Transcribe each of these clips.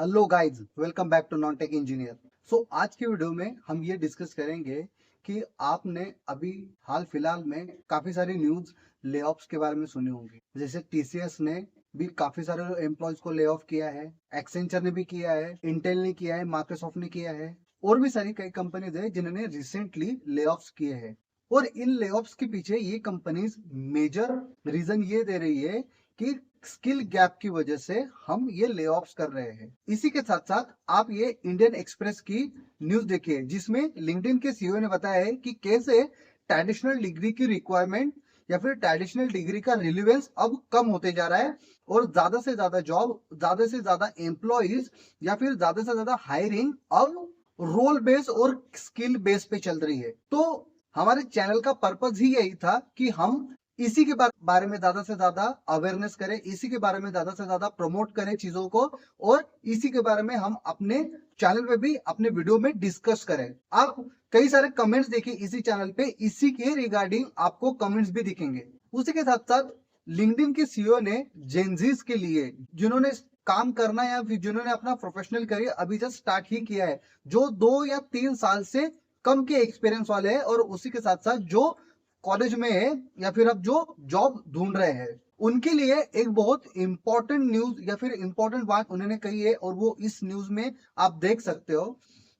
Hello guys, welcome back to non tech engineer. आज की video में हम ये डिस्कस करेंगे कि आपने अभी हाल फिलहाल में काफी सारी न्यूज ले ऑफ्स के बारे में सुनी होंगी। जैसे टीसीएस ने भी काफी सारे एम्प्लॉयज को ले ऑफ किया है, एक्सेंचर ने भी किया है, इंटेल ने किया है, माइक्रोसॉफ्ट ने किया है, और भी सारी कई कंपनीज है जिन्होंने रिसेंटली ले ऑफ्स किए हैं। और इन ले ऑफ्स के पीछे ये कंपनीज मेजर रीजन ये दे रही है कि स्किल गैप की वजह से हम ये ले ऑफ्स कर रहे हैं। इसी के साथ साथ आप ये इंडियन एक्सप्रेस की न्यूज देखिए, जिसमें लिंक्डइन के सीईओ ने बताया है कि कैसे ट्रेडिशनल डिग्री की रिक्वायरमेंट या फिर ट्रेडिशनल डिग्री का रिलेवेंस अब कम होते जा रहा है, और ज्यादा से ज्यादा जॉब, ज्यादा से ज्यादा एम्प्लॉयज या फिर ज्यादा से ज्यादा हायरिंग अब रोल बेस और स्किल बेस पे चल रही है। तो हमारे चैनल का पर्पज ही यही था कि हम इसी के बारे में ज्यादा से ज्यादा अवेयरनेस करें, इसी के बारे में ज्यादा से ज्यादा प्रमोट करें चीजों को, और इसी के बारे में हम अपने चैनल पे भी अपने वीडियो में डिस्कस करें। आप कई सारे कमेंट्स देखिए इसी चैनल पे, इसी के रिगार्डिंग आपको कमेंट्स भी दिखेंगे। उसी के साथ साथ लिंक्डइन के सीईओ ने जेनजीज के लिए, जिन्होंने काम करना या फिर जिन्होंने अपना प्रोफेशनल करियर अभी जस्ट स्टार्ट ही किया है, जो 2 या 3 साल से कम के एक्सपीरियंस वाले हैं, और उसी के साथ साथ जो कॉलेज में है या फिर अब जो जॉब ढूंढ रहे हैं, उनके लिए एक बहुत इंपॉर्टेंट न्यूज या फिर इंपॉर्टेंट बात उन्होंने कही है। और वो इस न्यूज में आप देख सकते हो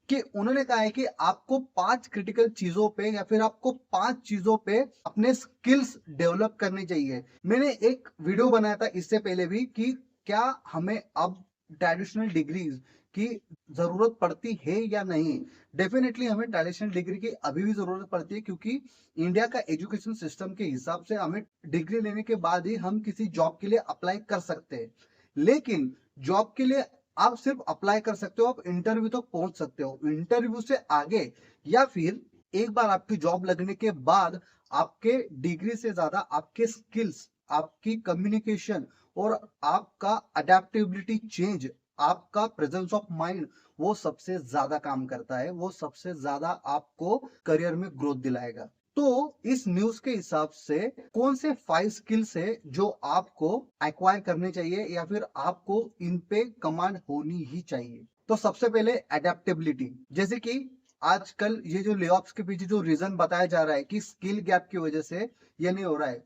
कि उन्होंने कहा है कि आपको 5 क्रिटिकल चीजों पे या फिर आपको 5 चीजों पे अपने स्किल्स डेवलप करनी चाहिए। मैंने एक वीडियो बनाया था इससे पहले भी कि क्या हमें अब ट्रेडिशनल डिग्रीज की जरूरत पड़ती है या नहीं। डेफिनेटली हमें ट्रेडिशनल डिग्री की अभी भी जरूरत पड़ती है, क्योंकि इंडिया का एजुकेशन सिस्टम के हिसाब से हमें डिग्री लेने के बाद ही हम किसी जॉब के लिए अप्लाई कर सकते हैं। लेकिन जॉब के लिए आप सिर्फ अप्लाई कर सकते हो, आप इंटरव्यू तक पहुंच सकते हो। इंटरव्यू से आगे या फिर एक बार आपकी जॉब लगने के बाद आपके डिग्री से ज्यादा आपके स्किल्स, आपकी कम्युनिकेशन और आपका अडेप्टेबिलिटी चेंज, आपका प्रेजेंस ऑफ माइंड, वो सबसे ज्यादा काम करता है, वो सबसे ज्यादा आपको करियर में ग्रोथ दिलाएगा। तो इस न्यूज के हिसाब से कौन से 5 स्किल्स है जो आपको एक्वायर करने चाहिए या फिर आपको इन पे कमांड होनी ही चाहिए। तो सबसे पहले अडेप्टेबिलिटी। जैसे कि आजकल ये जो लेऑफ्स के पीछे जो रीजन बताया जा रहा है कि स्किल गैप की वजह से ये नहीं हो रहा है,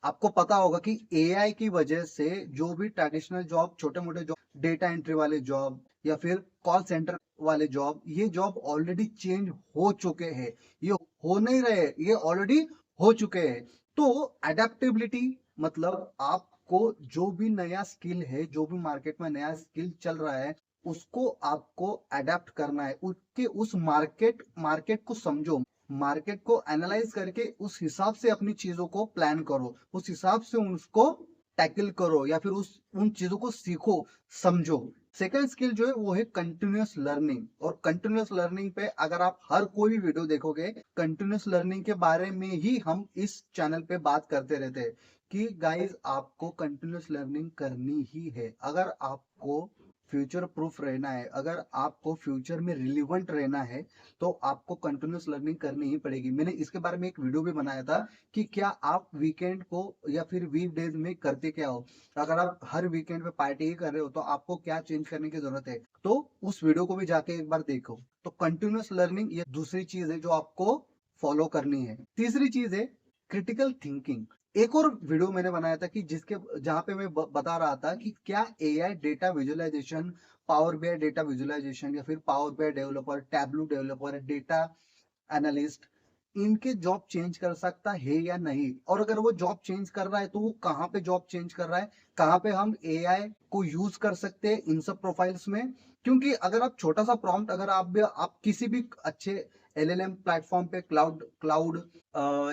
आपको पता होगा कि एआई की वजह से जो भी ट्रेडिशनल जॉब, छोटे मोटे जॉब, डेटा एंट्री वाले जॉब या फिर कॉल सेंटर वाले जॉब, ये जॉब ऑलरेडी चेंज हो चुके हैं। ये हो नहीं रहे, ये ऑलरेडी हो चुके हैं। तो अडेप्टेबिलिटी मतलब आपको जो भी नया स्किल है, जो भी मार्केट में नया स्किल चल रहा है, उसको आपको अडेप्ट करना है। उसके उस मार्केट को समझो, मार्केट को एनालाइज करके उस हिसाब से अपनी चीजों को प्लान करो, उस हिसाब से उसको टैकल करो या फिर उन चीजों को सीखो, समझो। सेकंड स्किल जो है वो है कंटिन्यूअस लर्निंग। और कंटिन्यूअस लर्निंग पे अगर आप हर कोई भी वीडियो देखोगे, कंटिन्यूअस लर्निंग के बारे में ही हम इस चैनल पे बात करते रहते हैं कि गाइस आपको कंटिन्यूअस लर्निंग करनी ही है। अगर आपको फ्यूचर प्रूफ रहना है, अगर आपको फ्यूचर में रिलीवेंट रहना है, तो आपको कंटिन्यूअस लर्निंग करनी ही पड़ेगी। मैंने इसके बारे में एक वीडियो भी बनाया था कि क्या आप वीकेंड को या फिर वीक डेज में करते क्या हो। अगर आप हर वीकेंड पे पार्टी ही कर रहे हो तो आपको क्या चेंज करने की जरूरत है, तो उस वीडियो को भी जाके एक बार देखो। तो कंटिन्यूअस लर्निंग ये दूसरी चीज है जो आपको फॉलो करनी है। तीसरी चीज है क्रिटिकल थिंकिंग। एक और वीडियो मैंने बनाया था कि जिसके जहां पे मैं बता रहा था कि क्या AI data visualisation, power BI data visualisation या फिर power BI developer, Tableau developer, data analyst, इनके जॉब चेंज कर सकता है या नहीं। और अगर वो जॉब चेंज कर रहा है तो वो कहाँ पे जॉब चेंज कर रहा है, कहाँ पे हम एआई को यूज कर सकते हैं इन सब प्रोफाइल्स में। क्योंकि अगर आप छोटा सा प्रॉम्प्ट, अगर आप किसी भी अच्छे एलएलएम प्लेटफॉर्म पे, क्लाउड क्लाउड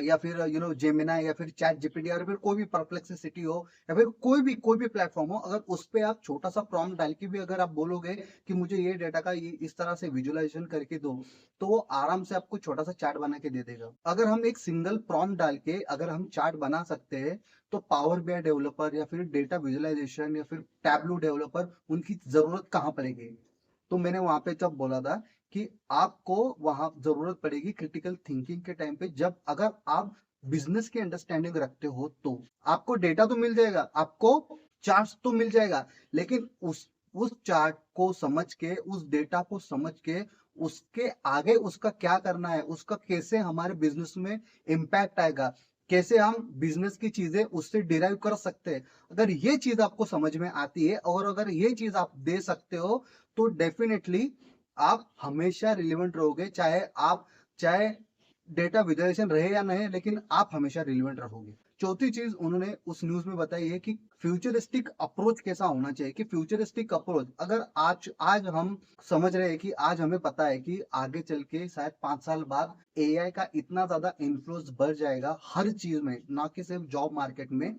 या फिर जेमिनाई या फिर चैट जीपीटी या फिर कोई भी परप्लेक्सिटी हो या फिर कोई भी प्लेटफॉर्म हो, अगर उस पे आप छोटा सा प्रॉम्प्ट डाल के भी अगर आप बोलोगे कि मुझे ये डेटा का ये इस तरह से विजुअलाइजेशन करके दो, तो वो आराम से आपको छोटा सा चार्ट बना के दे देगा। अगर हम एक सिंगल प्रॉम्प्ट डाल के अगर हम चार्ट बना सकते हैं, तो पावर बीआई डेवलपर या फिर डेटा विजुअलाइजेशन या फिर टैबलू डेवलपर, उनकी जरूरत कहाँ पड़ेगी। तो मैंने वहां पे जब बोला था कि आपको वहां जरूरत पड़ेगी क्रिटिकल थिंकिंग के टाइम पे, जब अगर आप बिजनेस की अंडरस्टैंडिंग रखते हो तो आपको डेटा तो मिल जाएगा, आपको चार्ट्स तो मिल जाएगा, लेकिन उस चार्ट को समझ के, उस डेटा को समझ के, उसके आगे उसका क्या करना है, उसका कैसे हमारे बिजनेस में इम्पैक्ट आएगा, कैसे हम बिजनेस की चीजें उससे डिराइव कर सकते हैं। अगर ये चीज आपको समझ में आती है और अगर ये चीज आप दे सकते हो, तो डेफिनेटली आप हमेशा रिलेवेंट रहोगे। चाहे डेटा विजुअलाइजेशन रहे या नहीं, लेकिन आप हमेशा रिलेवेंट रहोगे। चौथी चीज उन्होंने उस न्यूज में बताई है कि फ्यूचरिस्टिक अप्रोच कैसा होना चाहिए। कि फ्यूचरिस्टिक अप्रोच, अगर आज आज हम समझ रहे हैं कि आज हमें पता है कि आगे चल के शायद 5 साल बाद एआई का इतना ज्यादा इन्फ्लुएंस बढ़ जाएगा हर चीज में, ना कि सिर्फ जॉब मार्केट में,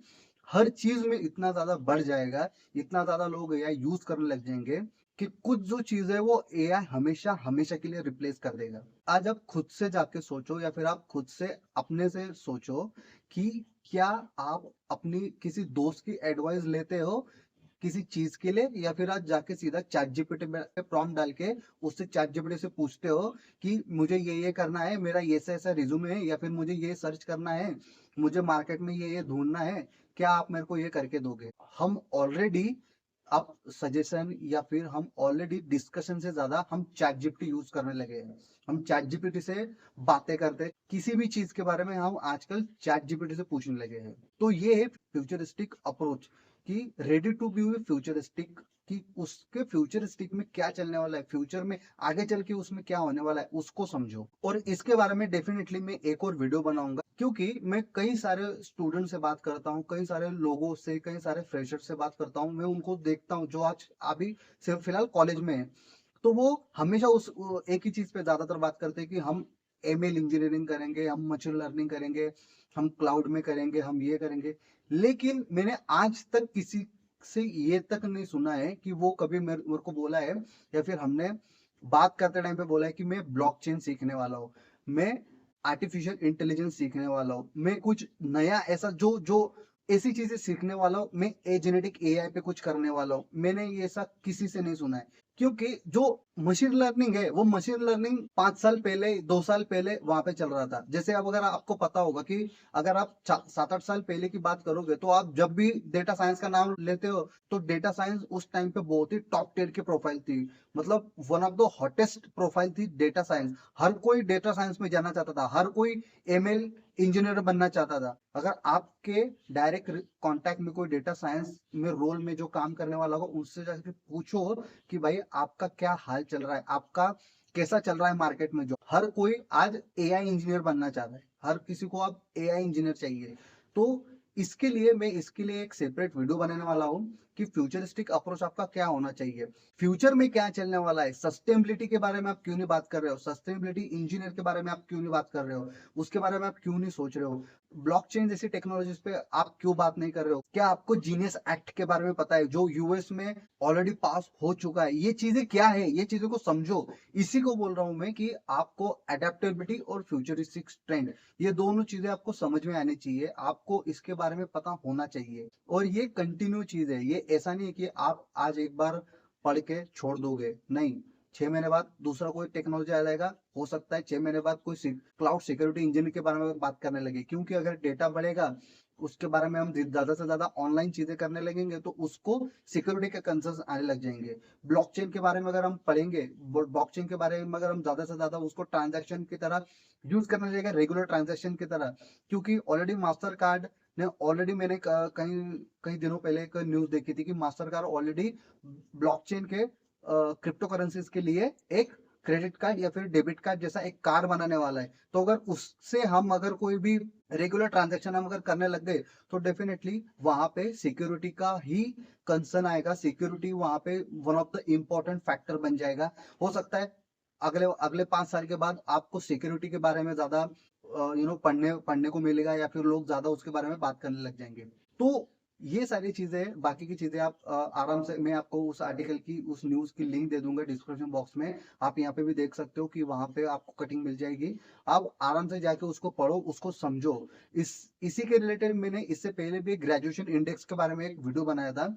हर चीज में इतना ज्यादा बढ़ जाएगा, इतना ज्यादा लोग एआई यूज करने लग जाएंगे कि कुछ जो चीज है वो एआई हमेशा हमेशा के लिए रिप्लेस कर देगा। आज आप खुद से जाके सोचो, या फिर आप खुद से अपने से सोचो कि क्या आप अपनी किसी दोस्त की एडवाइस लेते हो किसी चीज के लिए, या फिर आज जाके सीधा चैट जीपीटी में प्रॉम्प्ट डाल के उससे चैट जीपीटी से पूछते हो कि मुझे ये करना है, मेरा ये ऐसा रिज्यूमे है, या फिर मुझे ये सर्च करना है, मुझे मार्केट में ये ढूंढना है, क्या आप मेरे को ये करके दोगे? हम ऑलरेडी अब सजेशन या फिर हम ऑलरेडी डिस्कशन से ज्यादा हम चैट जीपीटी यूज करने लगे हैं। हम चैट जीपीटी से बातें करते हैं, किसी भी चीज के बारे में हम आजकल चैट जीपीटी से पूछने लगे हैं। तो ये है फ्यूचरिस्टिक अप्रोच, कि रेडी टू बी फ्यूचरिस्टिक, कि उसके फ्यूचरिस्टिक में क्या चलने वाला है, फ्यूचर में आगे चल के उसमें क्या होने वाला है उसको समझो। और इसके बारे में डेफिनेटली मैं एक और वीडियो बनाऊंगा, क्योंकि मैं कई सारे स्टूडेंट से बात करता हूँ, कई सारे लोगों से, कई सारे फ्रेशर से बात करता हूँ, मैं उनको देखता हूँ जो आज अभी सिर्फ फिलहाल कॉलेज में है। तो वो हमेशा एक ही चीज पे ज्यादातर बात करते हैं कि हम एमएल इंजीनियरिंग करेंगे, हम मशीन लर्निंग करेंगे, हम क्लाउड में करेंगे, हम ये करेंगे। लेकिन मैंने आज तक किसी से ये तक नहीं सुना है कि वो कभी मेरे को बोला है, या फिर हमने बात करते टाइम पे बोला है कि मैं ब्लॉकचेन सीखने वाला हूँ, मैं आर्टिफिशियल इंटेलिजेंस सीखने वाला हूँ, मैं कुछ नया ऐसा जो जो ऐसी चीजें सीखने वाला हूँ, मैं जेनेटिक एआई पे कुछ करने वाला हूँ। मैंने ये ऐसा किसी से नहीं सुना है, क्योंकि जो मशीन लर्निंग है वो मशीन लर्निंग 5 साल पहले, 2 साल पहले वहां पे चल रहा था। जैसे अब अगर आपको पता होगा कि अगर आप 7-8 साल पहले की बात करोगे, तो आप जब भी डेटा साइंस का नाम लेते हो, तो डेटा साइंस उस टाइम पे बहुत ही टॉप टियर की प्रोफाइल थी। मतलब one of the hottest profile थी डेटा साइंस। हर कोई डेटा साइंस में जाना चाहता था, हर कोई एमएल इंजीनियर बनना चाहता था। अगर आपके डायरेक्ट कांटेक्ट में कोई डेटा साइंस में रोल में जो काम करने वाला हो, उससे जाके पूछो कि भाई आपका क्या हाल चल रहा है, आपका कैसा चल रहा है मार्केट में। जो हर कोई आज एआई इंजीनियर बनना चाहता है, हर किसी को अब एआई इंजीनियर चाहिए। तो इसके लिए एक सेपरेट वीडियो बनाने वाला हूँ कि फ्यूचरिस्टिक अप्रोच आपका क्या होना चाहिए, फ्यूचर में क्या चलने वाला है, सस्टेनेबिलिटी के बारे में आप क्यों नहीं बात कर रहे हो, सस्टेनेबिलिटी इंजीनियर के बारे में आप क्यों नहीं बात कर रहे हो, उसके बारे में आप क्यों नहीं सोच रहे हो, ब्लॉकचेन जैसी टेक्नोलॉजीज पे आप क्यों बात नहीं कर रहे हो। क्या आपको जीनियस एक्ट के बारे में पता है जो यूएस में ऑलरेडी पास हो चुका है? ये चीजें क्या है, ये चीजों को समझो। इसी को बोल रहा हूं मैं कि आपको अडेप्टेबिलिटी और फ्यूचरिस्टिक ट्रेंड, ये दोनों चीजें आपको समझ में आनी चाहिए, आपको इसके बारे में पता होना चाहिए। और ये कंटिन्यू चीज है, ये ऐसा नहीं है कि आप आज एक बार पढ़ के छोड़ दोगे, नहीं। 6 महीने बाद दूसरा कोई टेक्नोलॉजी आ जाएगा, हो सकता है 6 महीने बाद कोई क्लाउड सिक्योरिटी इंजीनियर के बारे में बात करने लगे, क्योंकि अगर डेटा बढ़ेगा उसके बारे में हम ज्यादा से ज्यादा ऑनलाइन चीजें करने लगेंगे, तो उसको सिक्योरिटी के कंसर्न आने लग जाएंगे। ब्लॉकचेन के बारे में अगर हम पढ़ेंगे, ब्लॉकचेन के बारे में अगर हम ज्यादा से ज्यादा उसको ट्रांजैक्शन की तरह यूज करने लगेगा, रेगुलर ट्रांजैक्शन की तरह, क्योंकि ऑलरेडी मास्टर कार्ड ने ऑलरेडी, मैंने कहीं कई दिनों पहले एक न्यूज देखी थी कि मास्टर कार्ड ऑलरेडी ब्लॉकचेन के क्रिप्टो करेंसीज के लिए एक क्रेडिट कार्ड या फिर डेबिट कार्ड जैसा एक कार्ड बनाने वाला है। तो अगर उससे हम अगर कोई भी रेगुलर ट्रांजैक्शन हम अगर करने लग गए, तो डेफिनेटली वहां पे सिक्योरिटी का ही कंसर्न आएगा, सिक्योरिटी वहां पे one of the important factor बन जाएगा। हो सकता है अगले अगले 5 साल के बाद आपको सिक्योरिटी के बारे में ज्यादा पढ़ने पढ़ने को मिलेगा, या फिर लोग ज्यादा उसके बारे में बात करने लग जाएंगे। तो ये सारी चीजें, बाकी की चीजें आप आराम से, मैं आपको उस आर्टिकल की, उस न्यूज की लिंक दे दूंगा डिस्क्रिप्शन बॉक्स में, आप यहाँ पे भी देख सकते हो कि वहां पे आपको कटिंग मिल जाएगी। आप आराम से जाके उसको पढ़ो, उसको समझो। इसी के रिलेटेड मैंने इससे पहले भी ग्रेजुएशन इंडेक्स के बारे में एक वीडियो बनाया था,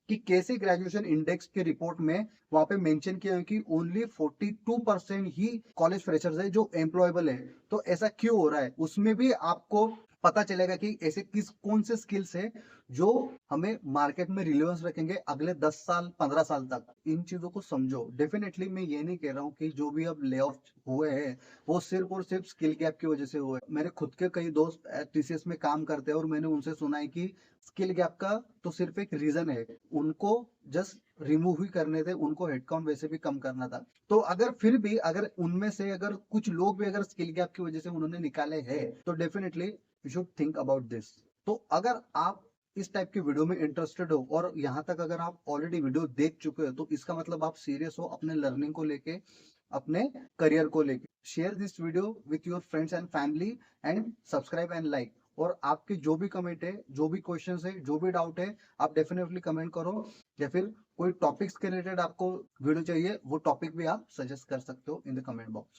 कि कैसे ग्रेजुएशन इंडेक्स के रिपोर्ट में वहां पे मेंशन किया है कि ओनली 42% ही कॉलेज फ्रेशर्स है जो एम्प्लॉयबल है। तो ऐसा क्यों हो रहा है, उसमें भी आपको पता चलेगा कि ऐसे कौन से स्किल्स है जो हमें मार्केट में रिलेवेंस रखेंगे अगले 10 साल 15 साल तक। इन चीजों को समझो। डेफिनेटली मैं ये नहीं कह रहा हूँ कि जो भी अब ले ऑफ हुए हैं वो सिर्फ और सिर्फ स्किल गैप की वजह से हुए। मेरे खुद के कई दोस्त टीसीएस में काम करते हैं और मैंने उनसे सुना है कि स्किल गैप का तो सिर्फ एक रीजन है, उनको जस्ट रिमूव ही करने थे, उनको हेडकाउंट वैसे भी कम करना था। तो अगर फिर भी अगर उनमें से अगर कुछ लोग भी अगर स्किल गैप की वजह से उन्होंने निकाले हैं तो definitely you should think about this. तो अगर आप इस टाइप की वीडियो में इंटरेस्टेड हो और यहाँ तक अगर आप ऑलरेडी वीडियो देख चुके हो तो इसका मतलब आप सीरियस हो अपने लर्निंग को लेके, अपने करियर को लेके। Share this video with your friends and family and subscribe and like. और आपके जो भी कमेंट है, जो भी क्वेश्चन है, जो भी डाउट है, आप डेफिनेटली कमेंट करो, या फिर कोई टॉपिक्स के रिलेटेड आपको वीडियो चाहिए वो टॉपिक भी आप सजेस्ट कर सकते हो इन द कमेंट बॉक्स।